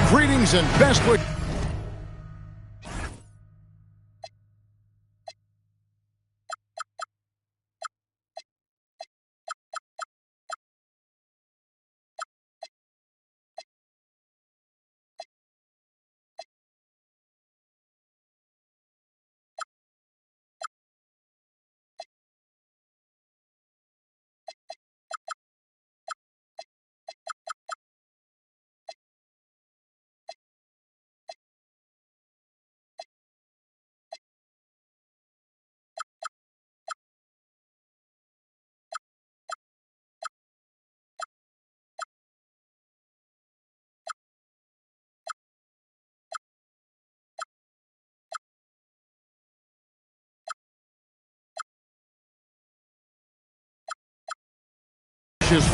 Greetings and best wishes.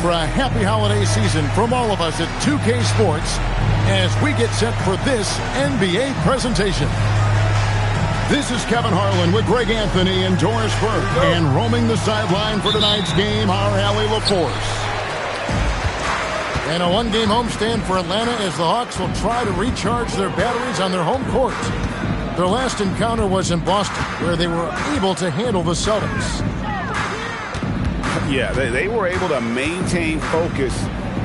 For a happy holiday season from all of us at 2K Sports as we get set for this NBA presentation. This is Kevin Harlan with Greg Anthony and Doris Burke, and roaming the sideline for tonight's game, our Allie LaForce. And a one-game homestand for Atlanta as the Hawks will try to recharge their batteries on their home court. Their last encounter was in Boston, where they were able to handle the Celtics. Yeah, they were able to maintain focus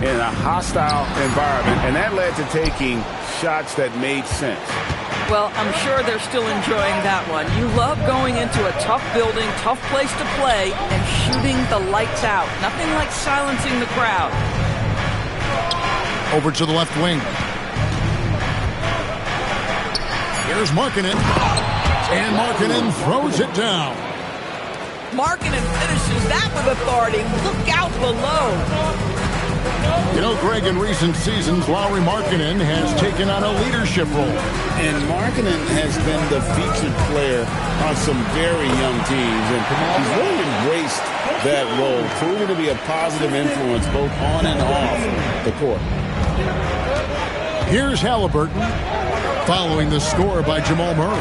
in a hostile environment, and that led to taking shots that made sense. Well, I'm sure they're still enjoying that one. You love going into a tough building, tough place to play, and shooting the lights out. Nothing like silencing the crowd. Over to the left wing. Here's Markkanen. And Markkanen throws it down. Markkanen finishes that with authority. Look out below. You know, Greg, in recent seasons, Lauri Markkanen has taken on a leadership role. And Markkanen has been the featured player on some very young teams. And he's really embraced that role, proving to be a positive influence both on and off the court. Here's Halliburton, following the score by Jamal Murray.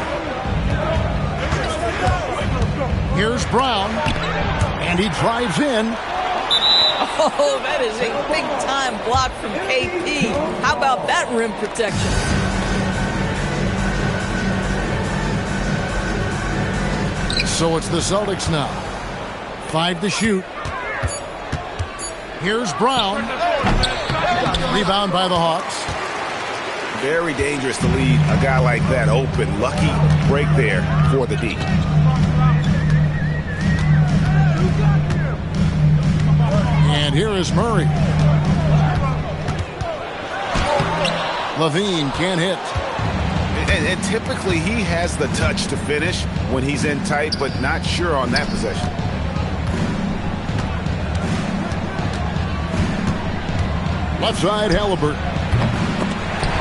Here's Brown, and he drives in. Oh, that is a big-time block from KP. How about that rim protection? So it's the Celtics now. 5 to shoot. Here's Brown. Rebound by the Hawks. Very dangerous to leave a guy like that open. Lucky break there for the D. And here is Murray. Levine can't hit. And typically he has the touch to finish when he's in tight, but not sure on that possession. Left side, Halliburton.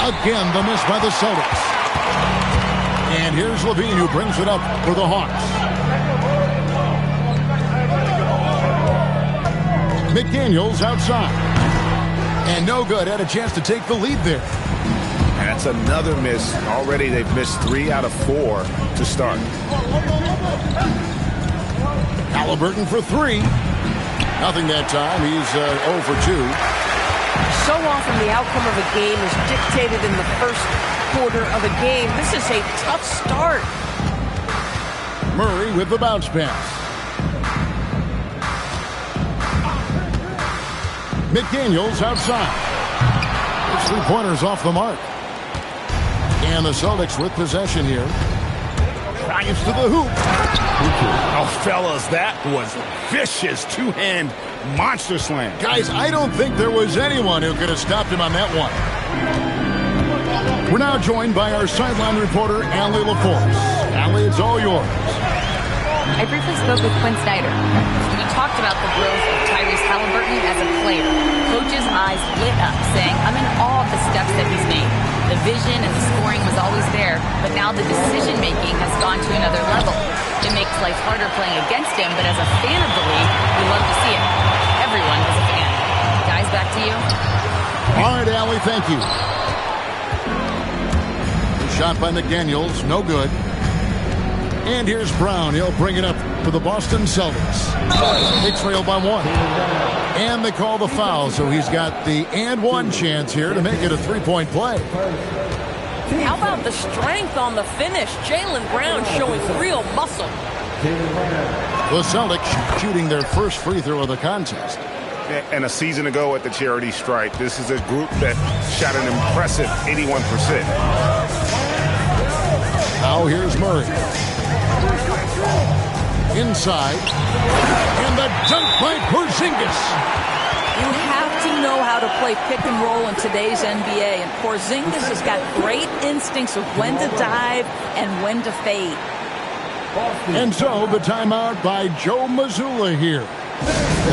Again, the miss by the Celtics. And here's Levine, who brings it up for the Hawks. McDaniels outside. And no good. Had a chance to take the lead there. That's another miss. Already they've missed 3 out of 4 to start. Halliburton for 3. Nothing that time. He's 0 for 2. So often the outcome of a game is dictated in the first quarter of a game. This is a tough start. Murray with the bounce pass. McDaniels outside. It's 3-pointers off the mark. And the Celtics with possession here. Drives to the hoop. Oh, fellas, that was vicious two-hand monster slam. Guys, I don't think there was anyone who could have stopped him on that one. We're now joined by our sideline reporter, Allie LaForce. Allie, it's all yours. I briefly spoke with Quinn Snyder. We talked about the growth of Tyrese Halliburton as a player. Coach's eyes lit up, saying, I'm in awe of the steps that he's made. The vision and the scoring was always there, but now the decision-making has gone to another level. It makes life harder playing against him, but as a fan of the league, we love to see it. Everyone is a fan. Guys, back to you. All right, Allie, thank you. Shot by McDaniels, no good. And here's Brown. He'll bring it up for the Boston Celtics. They trail by 1. And they call the foul, so he's got the and one chance here to make it a three-point play. How about the strength on the finish? Jaylen Brown showing real muscle. The Celtics shooting their first free throw of the contest. And a season ago at the charity stripe, this is a group that shot an impressive 81%. Now here's Murray. Inside. And the dunk by Porzingis. You have to know how to play pick and roll in today's NBA, and Porzingis has got great instincts of when to dive and when to fade. And so the timeout by Joe Mazzulla here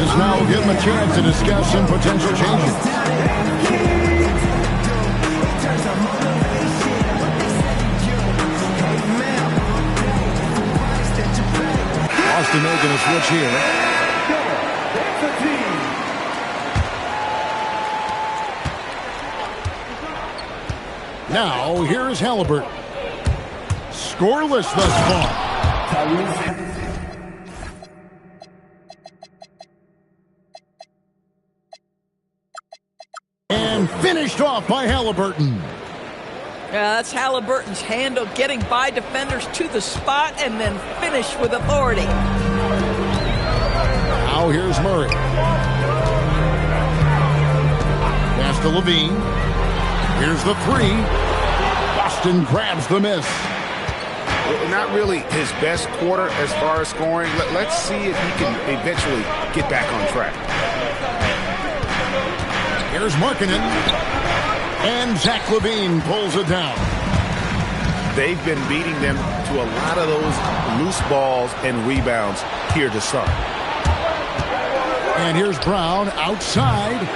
is now give him a chance to discuss some potential changes. Austin making a switch here. Now, here's Halliburton. Scoreless thus far. And finished off by Halliburton. Yeah, that's Halliburton's handle, getting by defenders to the spot and then finish with authority. Now here's Murray. Pass to Levine. Here's the three. Boston grabs the miss. Not really his best quarter as far as scoring. Let's see if he can eventually get back on track. Here's Markkanen. And Zach LaVine pulls it down. They've been beating them to a lot of those loose balls and rebounds here to start. And here's Brown outside.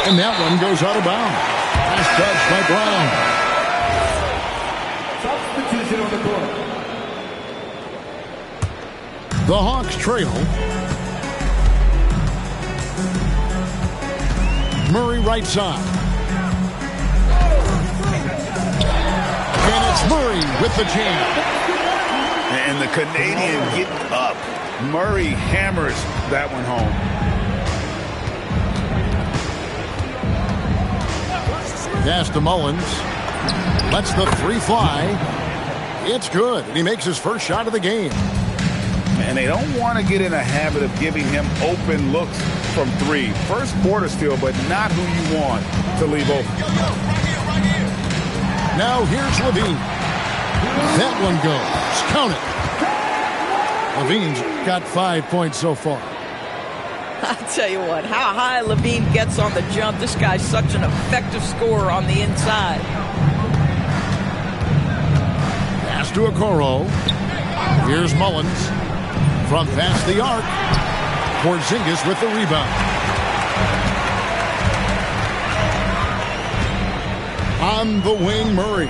And that one goes out of bounds. Last touch by Brown. Substitution on the court. The Hawks trail. Murray right side. And it's Murray with the jam. And the Canadian getting up. Murray hammers that one home. Pass to Mullins. Lets the three fly. It's good. And he makes his first shot of the game. And they don't want to get in a habit of giving him open looks from three. First quarter still, but not who you want to leave open. Now here's Levine. That one goes. Count it. Levine's got 5 points so far. I'll tell you what, how high Levine gets on the jump, this guy's such an effective scorer on the inside. Pass to Okoro. Here's Mullins. From past the arc. Porzingis with the rebound. On the wing, Murray.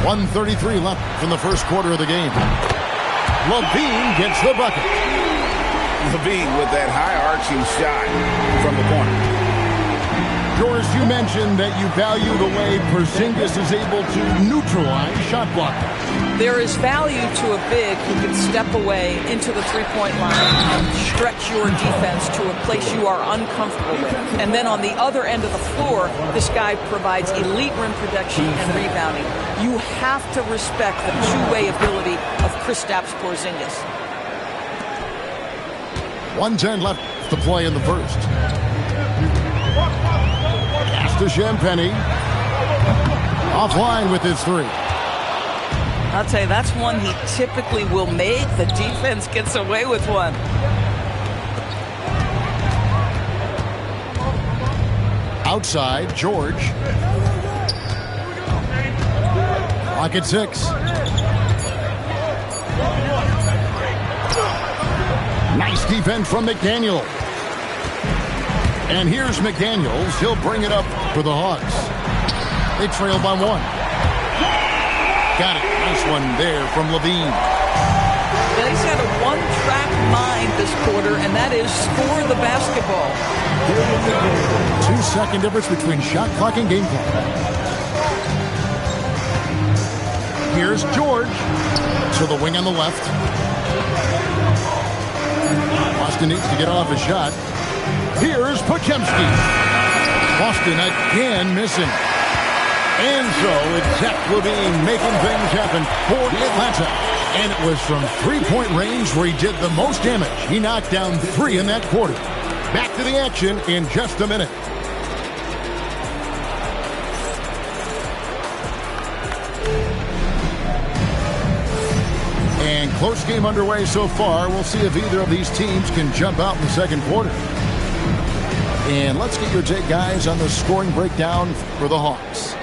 .133 left from the first quarter of the game. LaVine gets the bucket. LaVine with that high-arching shot from the corner. George, you mentioned that you value the way Porzingis is able to neutralize shot blockers. There is value to a big who can step away into the three-point line and stretch your defense to a place you are uncomfortable with. And then on the other end of the floor, this guy provides elite rim protection and rebounding. You have to respect the two-way ability of Kristaps Porzingis. 1:10 left to play in the first. Pass to Champagny. Offline with his three. I'll tell you, that's one he typically will make. The defense gets away with one. Outside, George. Clock at 6. Nice defense from McDaniel. And here's McDaniels. He'll bring it up for the Hawks. They trail by 1. Got it. Nice one there from LaVine. Yeah, he's had a one-track mind this quarter, and that is score the basketball. 2-second difference between shot clock and game clock. Here's George. To the wing on the left. Boston needs to get off a shot. Here's Podziemski. Boston again missing. And so it's Zach LaVine making things happen for Atlanta. And it was from three-point range where he did the most damage. He knocked down 3 in that quarter. Back to the action in just a minute. And close game underway so far. We'll see if either of these teams can jump out in the second quarter. And let's get your take, guys, on the scoring breakdown for the Hawks.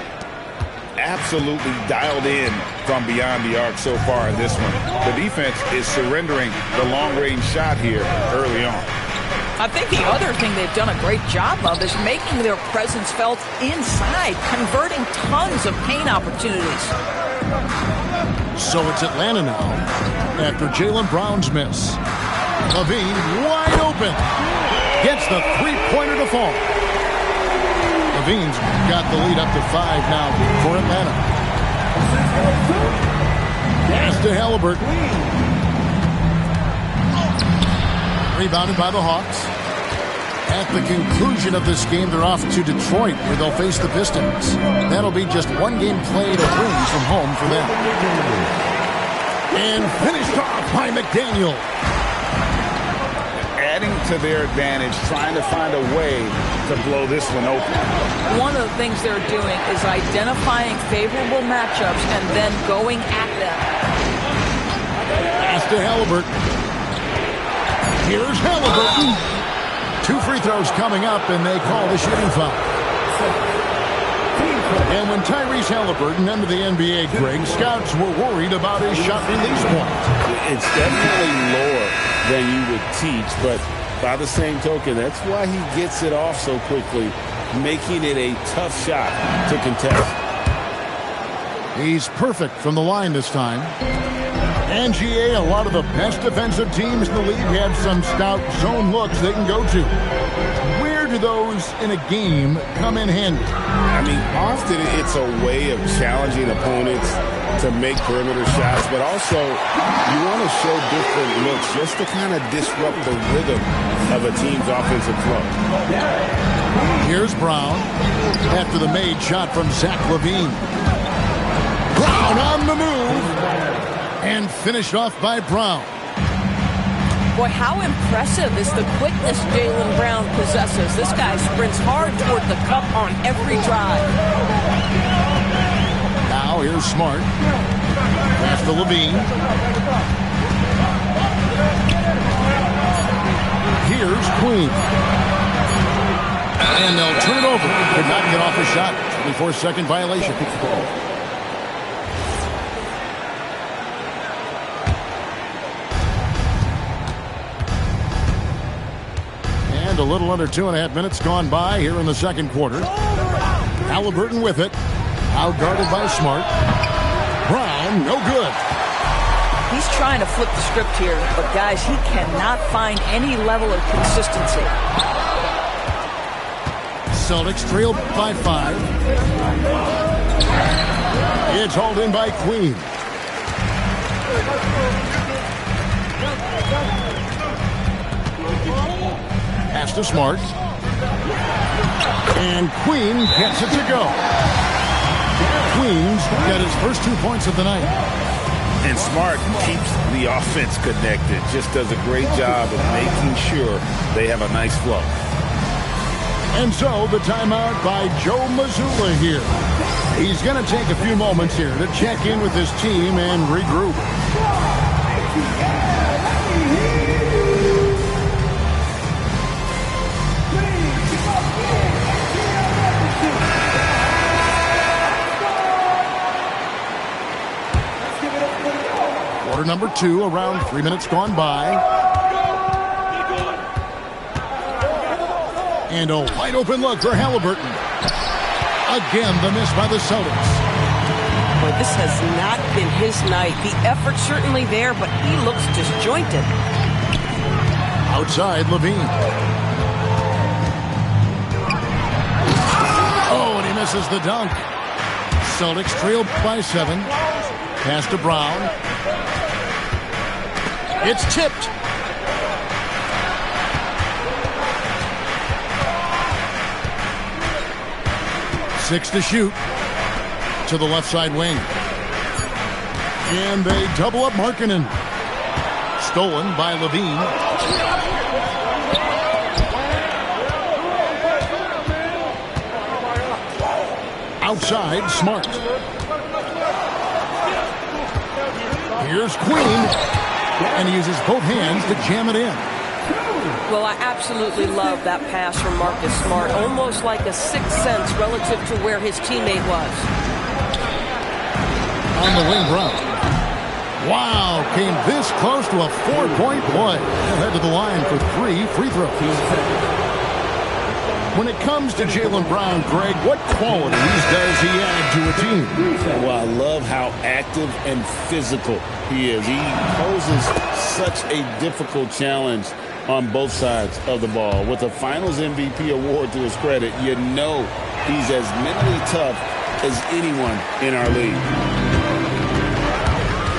Absolutely dialed in from beyond the arc so far in this one. The defense is surrendering the long-range shot here early on. I think the other thing they've done a great job of is making their presence felt inside, converting tons of paint opportunities. So it's Atlanta now after Jaylen Brown's miss. LaVine wide open. Gets the three-pointer to fall. LaVine's got the lead up to 5 now for Atlanta. Pass to Halliburton. Rebounded by the Hawks. At the conclusion of this game, they're off to Detroit, where they'll face the Pistons. That'll be just one game played of wins from home for them. And finished off by McDaniel. Adding to their advantage, trying to find a way to blow this one open. One of the things they're doing is identifying favorable matchups and then going at them. Pass to Halliburton. Here's Halliburton. 2 free throws coming up, and they call the shooting foul. And when Tyrese Halliburton entered the NBA, Greg, scouts were worried about his shot release point. It's definitely lower than you would teach, but by the same token, that's why he gets it off so quickly, making it a tough shot to contest. He's perfect from the line this time. And GA, a lot of the best defensive teams in the league have some stout zone looks they can go to. Where do those in a game come in handy? I mean, often it's a way of challenging opponents to make perimeter shots, but also you want to show different looks just to kind of disrupt the rhythm of a team's offensive flow. Here's Brown after the made shot from Zach LaVine. Brown on the move. And finished off by Brown. Boy, how impressive is the quickness Jaylen Brown possesses. This guy sprints hard toward the cup on every drive. Now here's Smart. Pass to LaVine. Here's Queen. And they'll turn it over. Could not get off a shot. 24-second violation. A little under 2.5 minutes gone by here in the second quarter. Halliburton with it. Out guarded by Smart. Brown, no good. He's trying to flip the script here, but guys, he cannot find any level of consistency. Celtics trail by 5. It's hauled in by Queen. Pass to Smart. And Queen gets it to go. Queen's got his first 2 points of the night. And Smart keeps the offense connected. Just does a great job of making sure they have a nice flow. And so the timeout by Joe Mazzulla here. He's going to take a few moments here to check in with his team and regroup. Quarter number 2, around 3 minutes gone by. And a wide open look for Halliburton. Again, the miss by the Celtics. Boy, this has not been his night. The effort's certainly there, but he looks disjointed. Outside, LaVine. Oh, and he misses the dunk. Celtics trail by 7. Pass to Brown. It's tipped. Six to shoot. To the left side wing. And they double up Markkanen. Stolen by Levine. Outside, Smart. Here's Queen. And he uses both hands to jam it in. Well, I absolutely love that pass from Marcus Smart. Almost like a sixth sense relative to where his teammate was. On the wing, Brown. Wow, came this close to a 4-point play. He'll head to the line for 3 free throws. When it comes to Jaylen Brown, Greg, what qualities does he add to a team? Well, I love how active and physical he is. He poses such a difficult challenge on both sides of the ball. With a Finals MVP award to his credit, you know he's as mentally tough as anyone in our league.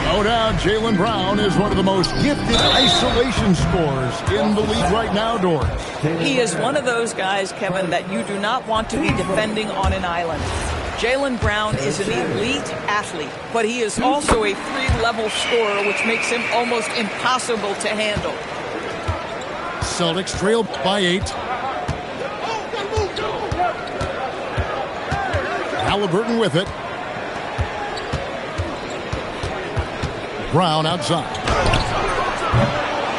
No doubt, Jaylen Brown is one of the most gifted isolation scorers in the league right now, Doris. He is one of those guys, Kevin, that you do not want to be defending on an island. Jaylen Brown is an elite athlete, but he is also a 3-level scorer, which makes him almost impossible to handle. Celtics trail by 8. Halliburton with it. Brown outside.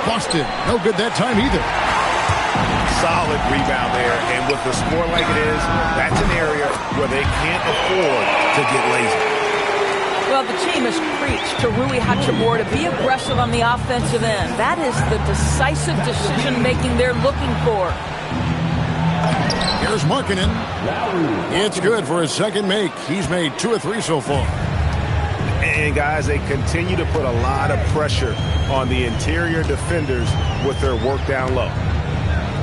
Busted. No good that time either. Solid rebound there, and with the score like it is, that's an area where they can't afford to get lazy. Well, the team has preached to Rui Hachimura to be aggressive on the offensive end. That is the decisive decision-making they're looking for. Here's Markkanen. It's good for his second make. He's made 2 of 3 so far. And, guys, they continue to put a lot of pressure on the interior defenders with their work down low.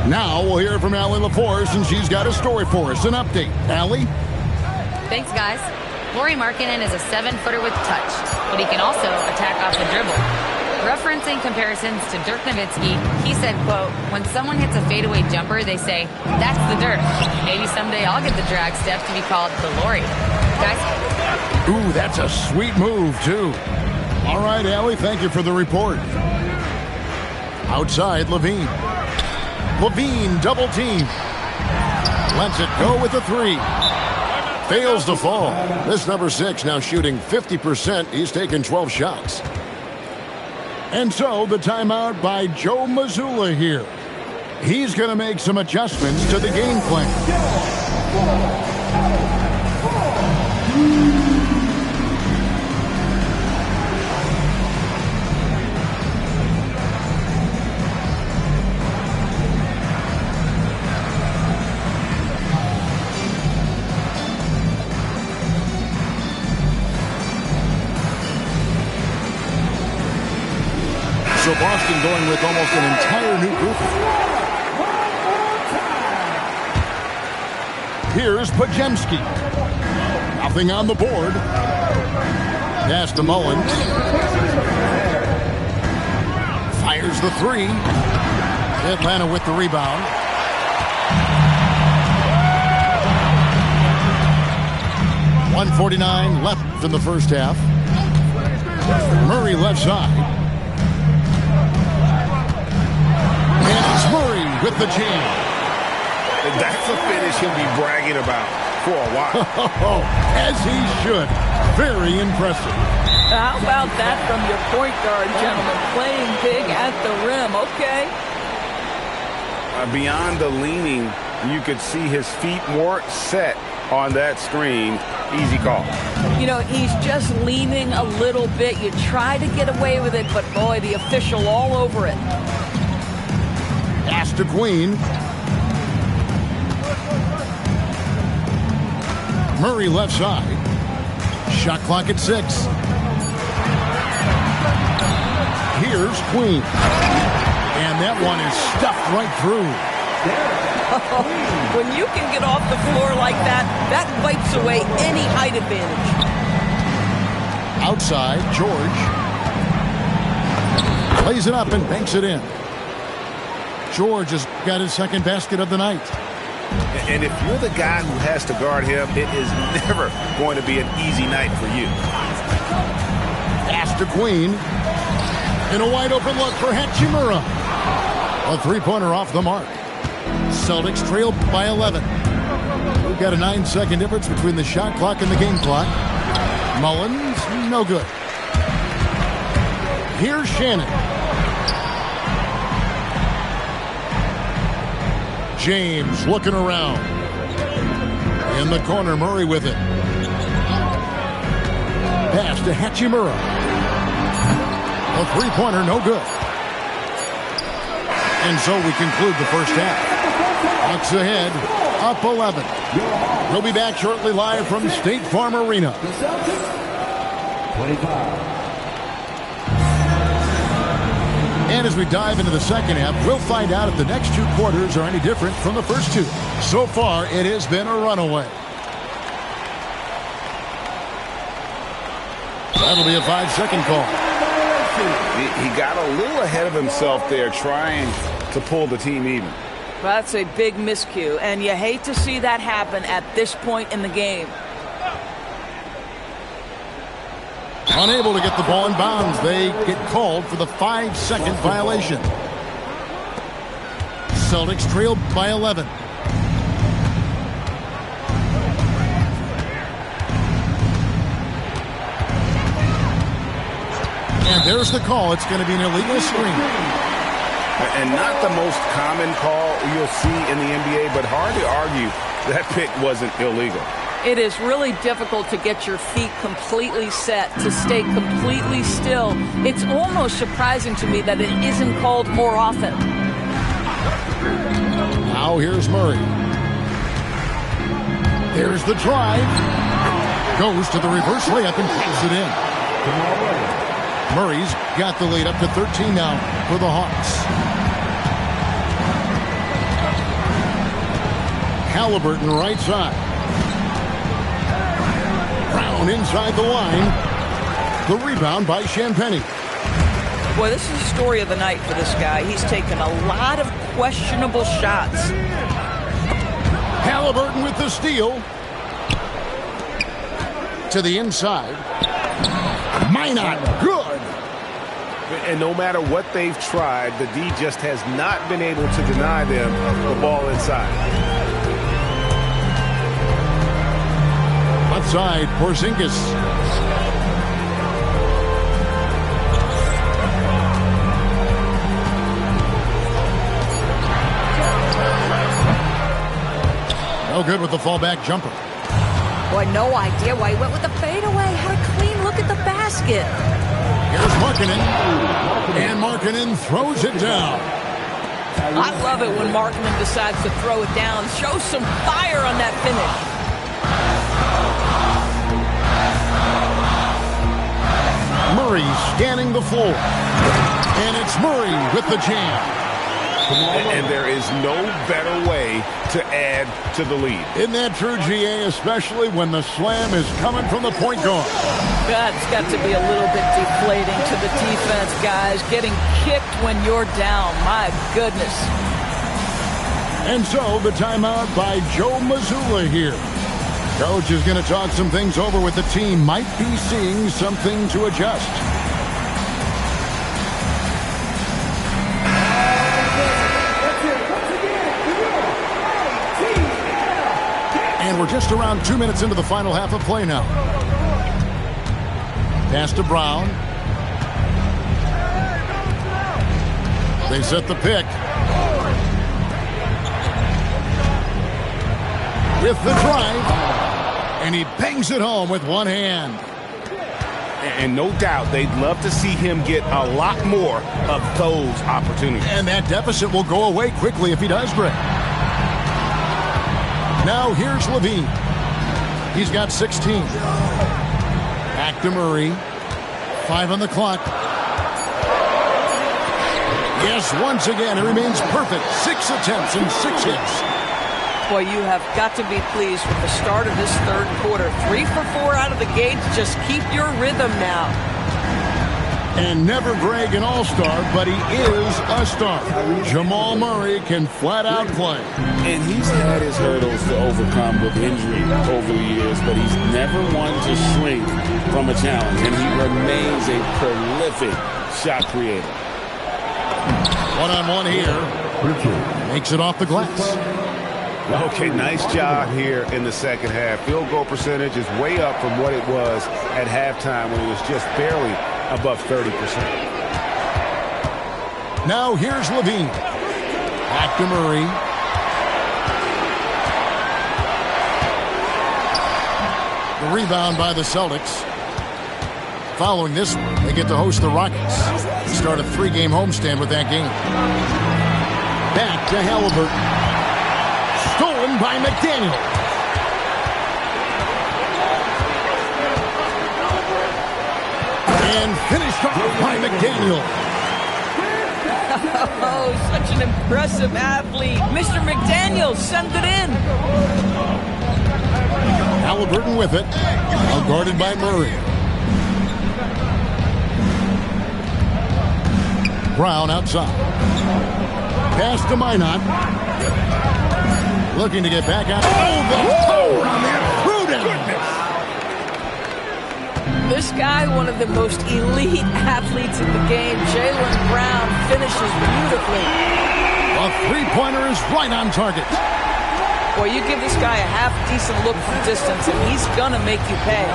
Now we'll hear from Allie LaForce, and she's got a story for us. An update. Allie? Thanks, guys. Lauri Markkanen is a 7-footer with touch, but he can also attack off the dribble. Referencing comparisons to Dirk Nowitzki, he said, quote, when someone hits a fadeaway jumper, they say, that's the Dirk. Maybe someday I'll get the drag step to be called the Lauri. Guys? Ooh, that's a sweet move, too. All right, Allie, thank you for the report. Outside, Levine. Levine, double team. Lets it go with a 3. Fails to fall. This number 6 now shooting 50%. He's taken 12 shots. And so the timeout by Joe Mazzulla here. He's going to make some adjustments to the game plan. So Boston going with almost an entire new group. Here's Pajemski. Nothing on the board. Pass to Mullins. Fires the 3. Atlanta with the rebound. .149 left in the first half. Murray left side. Murray with the jam. That's a finish he'll be bragging about for a while. As he should. Very impressive. How about that from your point guard, gentlemen? Playing big at the rim. Okay. Beyond the leaning, you could see his feet weren't set on that screen. Easy call. You know, he's just leaning a little bit. You try to get away with it, but boy, the official all over it. Pass to Queen. Murray left side. Shot clock at 6. Here's Queen. And that one is stuffed right through. When you can get off the floor like that, that wipes away any height advantage. Outside, George. Lays it up and banks it in. George has got his second basket of the night. And if you're the guy who has to guard him, it is never going to be an easy night for you. Pass to Queen. And a wide open look for Hachimura. A three-pointer off the mark. Celtics trail by 11. We've got a 9-second difference between the shot clock and the game clock. Mullins, no good. Here's Shannon. James looking around. In the corner, Murray with it. Pass to Hachimura. A three-pointer, no good. And so we conclude the first half. Bucks ahead, up 11. We'll be back shortly live from State Farm Arena. 25. And as we dive into the second half, we'll find out if the next two quarters are any different from the first two. So far, it has been a runaway. That'll be a 5-second call. He got a little ahead of himself there trying to pull the team even. That's a big miscue, and you hate to see that happen at this point in the game. Unable to get the ball in bounds. They get called for the 5-second violation. Celtics trail by 11. And there's the call. It's going to be an illegal screen. And not the most common call you'll see in the NBA, but hard to argue that pick wasn't illegal. It is really difficult to get your feet completely set, to stay completely still. It's almost surprising to me that it isn't called more often. Now here's Murray. There's the drive. Goes to the reverse layup and puts it in. Murray's got the lead up to 13 now for the Hawks. Halliburton right side. Brown inside the line. The rebound by Champagnie. Boy, this is the story of the night for this guy. He's taken a lot of questionable shots. Halliburton with the steal. To the inside. Minot, good. And no matter what they've tried, the D just has not been able to deny them the ball inside. Outside, Porzingis. No good with the fallback jumper. Boy, no idea why he went with the fadeaway. Had a clean look at the basket. Here's Markkanen. And Markkanen throws it down. I love it when Markkanen decides to throw it down. Show some fire on that finish. Murray scanning the floor. And it's Murray with the jam. And there is no better way to add to the lead. Isn't that true, GA? Especially when the slam is coming from the point guard. That's got to be a little bit deflating to the defense, guys. Getting kicked when you're down. My goodness. And so the timeout by Joe Mazzulla here. Coach is going to talk some things over with the team. Might be seeing something to adjust. And we're just around 2 minutes into the final half of play now. Pass to Brown. They set the pick. With the drive. And he bangs it home with one hand. And no doubt they'd love to see him get a lot more of those opportunities. And that deficit will go away quickly if he does, Greg. Now here's Levine. He's got 16. Back to Murray. 5 on the clock. Yes, once again, it remains perfect. 6 attempts and 6 hits. Boy, you have got to be pleased with the start of this third quarter. 3 for 4 out of the gate. Just keep your rhythm now. And never Greg an all-star, but he is a star. Jamal Murray can flat out play. And he's had his hurdles to overcome with injury over the years, but he's never one to shrink from a challenge. And he remains a prolific shot creator. One-on-one here. Makes it off the glass. Okay, nice job here in the second half. Field goal percentage is way up from what it was at halftime when it was just barely above 30%. Now here's Levine. Back to Murray. The rebound by the Celtics. Following this one, they get to host the Rockets. Start a 3-game homestand with that game. Back to Halliburton. Stolen by McDaniel. And finished off by McDaniel. Oh, such an impressive athlete. Mr. McDaniel, send it in. Halliburton with it. Well guarded by Murray. Brown outside. Pass to Minot. Looking to get back out. Oh, the power on that prudence. This guy, one of the most elite athletes in the game, Jaylen Brown, finishes beautifully. A three-pointer is right on target. Boy, you give this guy a half-decent look from distance, and he's gonna make you pay.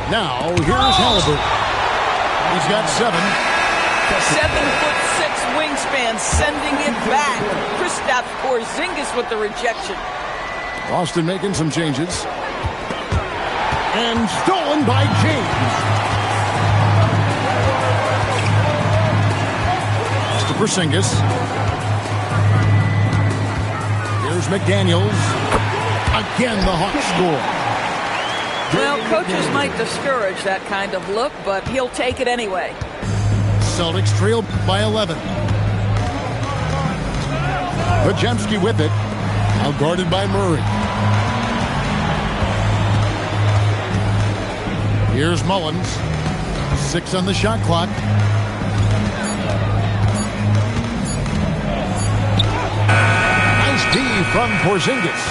Now, here's Halliburton. He's got 7. 7'6" wingspan, sending it back. Kristaps Porzingis with the rejection. Boston making some changes. And stolen by James. To Porzingis. Here's McDaniels. Again, the Hawks score. Well, coaches might discourage that kind of look, but he'll take it anyway. Celtics trail by 11. Podziemski with it. Now guarded by Murray. Here's Mullins. 6 on the shot clock. Nice D from Porzingis.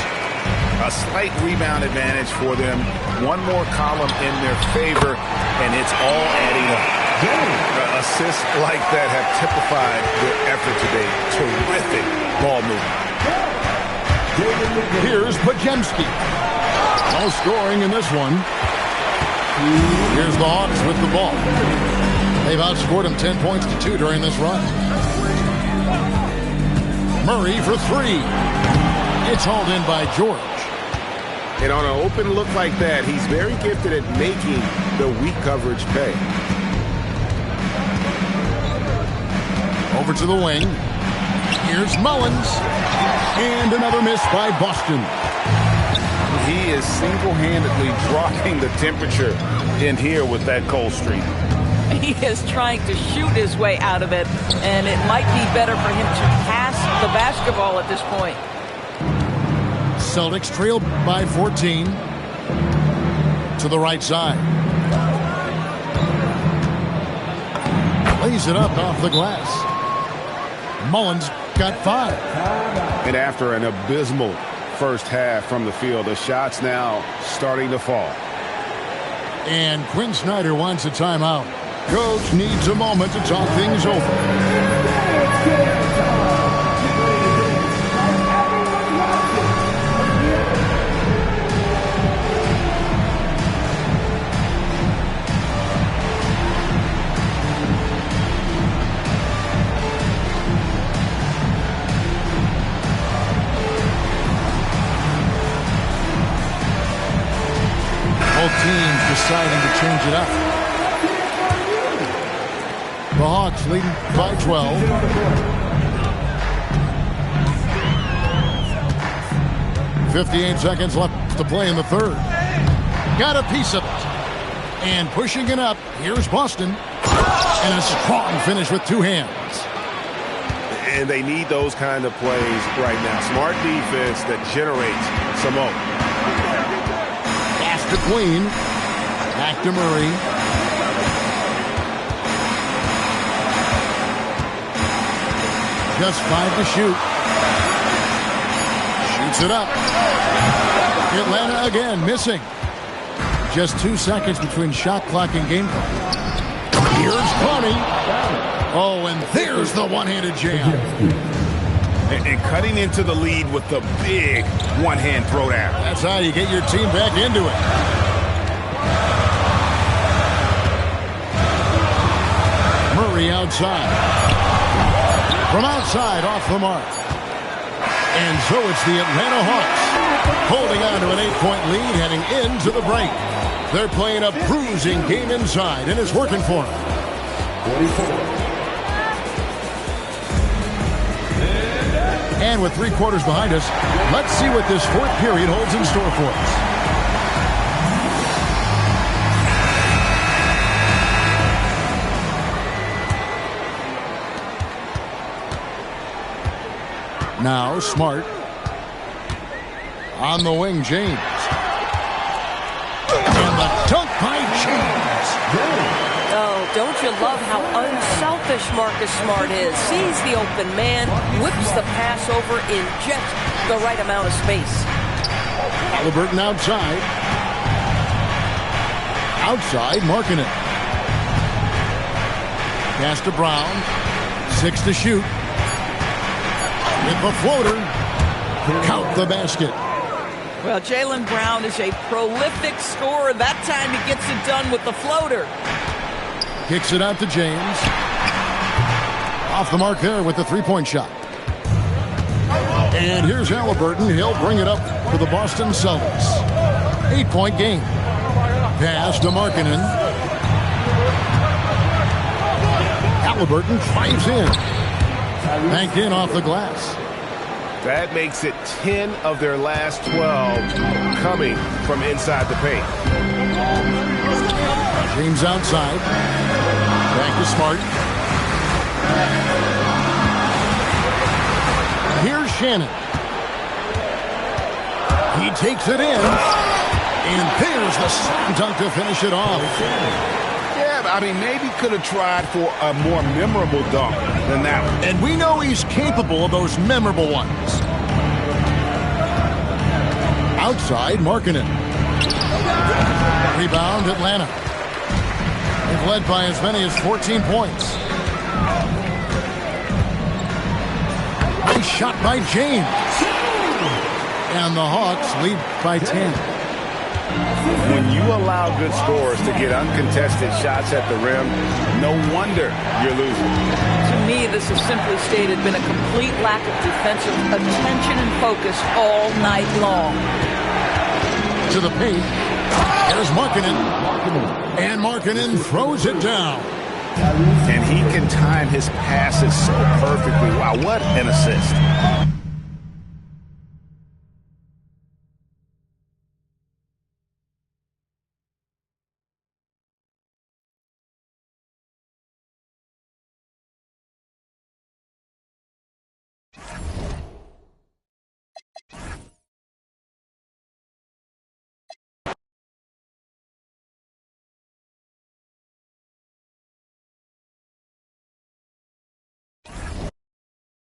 A slight rebound advantage for them. One more column in their favor, and it's all adding up. Assists like that have typified their effort today. Terrific ball movement. Here's Podziemski. No scoring in this one. Here's the Hawks with the ball. They've outscored them 10 points to 2 during this run. Murray for 3. It's hauled in by George. And on an open look like that, he's very gifted at making the weak coverage pay. Over to the wing. Here's Mullins. And another miss by Boston. He is single-handedly dropping the temperature in here with that cold streak. He is trying to shoot his way out of it, and it might be better for him to pass the basketball at this point. Celtics trail by 14. To the right side. Lays it up off the glass. Mullins got 5. And after an abysmal first half from the field, the shots now starting to fall. And Quinn Snyder wants a timeout. Coach needs a moment to talk things over. Both teams deciding to change it up. The Hawks leading by 12. .58 seconds left to play in the third. Got a piece of it. And pushing it up, here's Boston. And a strong finish with 2 hands. And they need those kind of plays right now. Smart defense that generates some hope. To Queen. Back to Murray. Just 5 to shoot. Shoots it up. Atlanta again missing. Just 2 seconds between shot clock and game clock. Here's Connie. Oh, and there's the one-handed jam. And cutting into the lead with the big one-hand throwdown. That's how you get your team back into it. Murray outside. From outside, off the mark. And so it's the Atlanta Hawks holding on to an 8-point lead heading into the break. They're playing a bruising game inside, and it's working for them. 44. And with 3 quarters behind us, let's see what this 4th period holds in store for us. Now Smart. On the wing, James. And the dunk by James. Oh, don't you love how unselfish Marcus Smart is? Sees the open man, whips the pass over in just the right amount of space. Halliburton outside. Outside, marking it. Pass to Brown. 6 to shoot. With the floater. Count the basket. Well, Jaylen Brown is a prolific scorer. That time he gets it done with the floater. Kicks it out to James. Off the mark there with the 3-point shot. And here's Halliburton. He'll bring it up for the Boston Celtics. 8-point game. Pass to Markkanen. Halliburton drives in. Banked in off the glass. That makes it 10 of their last 12 coming from inside the paint. James outside. Back to Smart. Here's Shannon. He takes it in. And there's the slam dunk to finish it off. Yeah, I mean, maybe could have tried for a more memorable dunk than that one. And we know he's capable of those memorable ones. Outside, Markkanen. Rebound, Atlanta. They've led by as many as 14 points. Nice shot by James. And the Hawks lead by 10. When you allow good scorers to get uncontested shots at the rim, no wonder you're losing. To me, this has simply stated been a complete lack of defensive attention and focus all night long. To the paint. There's Markkanen. And Markkanen throws it down. And he can time his passes so perfectly. Wow, what an assist.